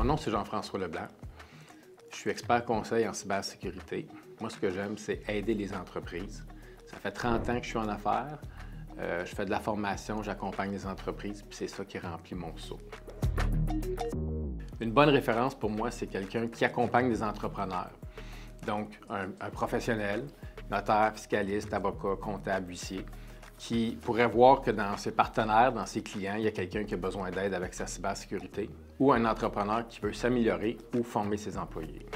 nom, c'est Jean-François Leblanc. Je suis expert conseil en cybersécurité. Moi, ce que j'aime, c'est aider les entreprises. Ça fait 30 ans que je suis en affaires. Je fais de la formation, j'accompagne les entreprises, puis c'est ça qui remplit mon seau. Une bonne référence pour moi, c'est quelqu'un qui accompagne des entrepreneurs. Donc, un professionnel, notaire, fiscaliste, avocat, comptable, huissier, qui pourrait voir que dans ses partenaires, dans ses clients, il y a quelqu'un qui a besoin d'aide avec sa cybersécurité ou un entrepreneur qui veut s'améliorer ou former ses employés.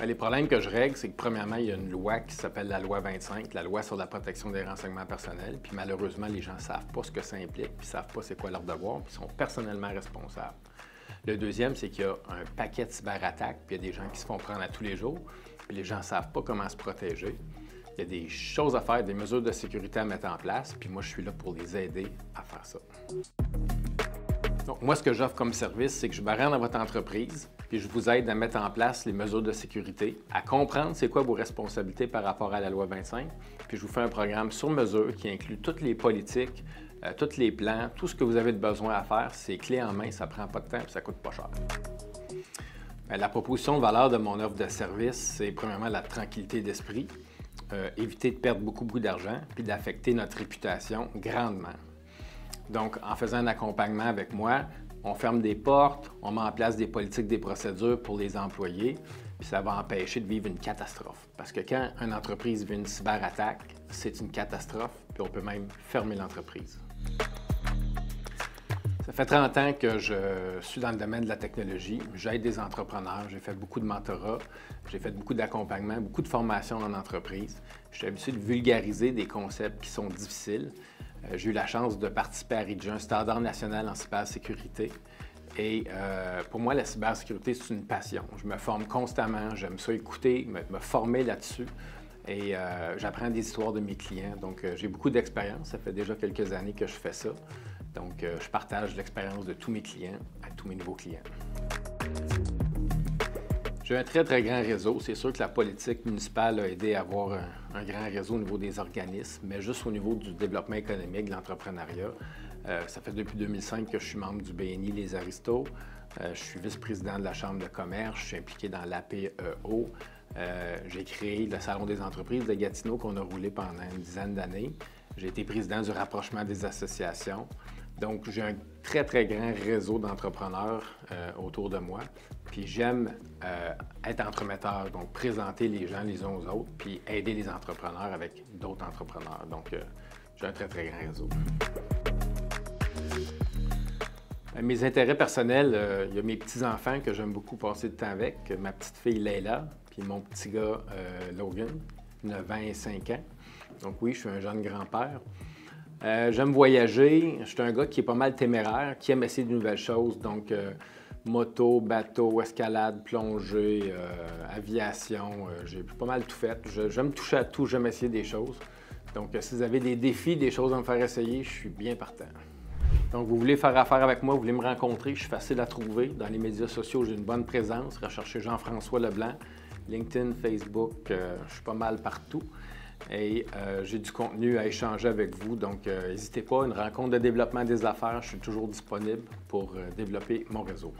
Les problèmes que je règle, c'est que premièrement, il y a une loi qui s'appelle la loi 25, la loi sur la protection des renseignements personnels, puis malheureusement, les gens ne savent pas ce que ça implique, puis ne savent pas c'est quoi leur devoir, puis sont personnellement responsables. Le deuxième, c'est qu'il y a un paquet de cyberattaques, puis il y a des gens qui se font prendre à tous les jours, puis les gens ne savent pas comment se protéger. Il y a des choses à faire, des mesures de sécurité à mettre en place, puis moi, je suis là pour les aider à faire ça. Donc, moi, ce que j'offre comme service, c'est que je me rends dans votre entreprise, puis je vous aide à mettre en place les mesures de sécurité, à comprendre c'est quoi vos responsabilités par rapport à la loi 25, puis je vous fais un programme sur mesure qui inclut toutes les politiques, tous les plans, tout ce que vous avez de besoin à faire. C'est clé en main, ça prend pas de temps, puis ça coûte pas cher. La proposition de valeur de mon offre de service, c'est premièrement la tranquillité d'esprit, éviter de perdre beaucoup d'argent, puis d'affecter notre réputation grandement. Donc, en faisant un accompagnement avec moi, on ferme des portes, on met en place des politiques, des procédures pour les employés, puis ça va empêcher de vivre une catastrophe. Parce que quand une entreprise vit une cyberattaque, c'est une catastrophe, puis on peut même fermer l'entreprise. Ça fait 30 ans que je suis dans le domaine de la technologie. J'aide des entrepreneurs, j'ai fait beaucoup de mentorat, j'ai fait beaucoup d'accompagnement, beaucoup de formation en entreprise. Je suis habitué de vulgariser des concepts qui sont difficiles. J'ai eu la chance de participer à RIDGE, un standard national en cybersécurité. Et pour moi, la cybersécurité, c'est une passion. Je me forme constamment, j'aime ça écouter, me former là-dessus. Et j'apprends des histoires de mes clients. Donc, j'ai beaucoup d'expérience. Ça fait déjà quelques années que je fais ça. Donc, je partage l'expérience de tous mes clients à tous mes nouveaux clients. J'ai un très grand réseau. C'est sûr que la politique municipale a aidé à avoir un grand réseau au niveau des organismes, mais juste au niveau du développement économique, de l'entrepreneuriat. Ça fait depuis 2005 que je suis membre du BNI Les Aristos. Je suis vice-président de la Chambre de commerce. Je suis impliqué dans l'APEO. J'ai créé le Salon des entreprises de Gatineau qu'on a roulé pendant une dizaine d'années. J'ai été président du rapprochement des associations. Donc, j'ai un très grand réseau d'entrepreneurs autour de moi. Puis j'aime être entremetteur, donc présenter les gens les uns aux autres, puis aider les entrepreneurs avec d'autres entrepreneurs. Donc, j'ai un très grand réseau. Mes intérêts personnels, il y a mes petits-enfants que j'aime beaucoup passer de temps avec, ma petite fille Leila, puis mon petit gars Logan, 9 ans et 5 ans. Donc oui, je suis un jeune grand-père. J'aime voyager. Je suis un gars qui est pas mal téméraire, qui aime essayer de nouvelles choses. Donc, moto, bateau, escalade, plongée, aviation. J'ai pas mal tout fait. J'aime toucher à tout, j'aime essayer des choses. Donc, si vous avez des défis, des choses à me faire essayer, je suis bien partant. Donc, vous voulez faire affaire avec moi, vous voulez me rencontrer, je suis facile à trouver. Dans les médias sociaux, j'ai une bonne présence. Recherchez Jean-François Leblanc, LinkedIn, Facebook, je suis pas mal partout. Et j'ai du contenu à échanger avec vous, donc n'hésitez pas, une rencontre de développement des affaires, je suis toujours disponible pour développer mon réseau.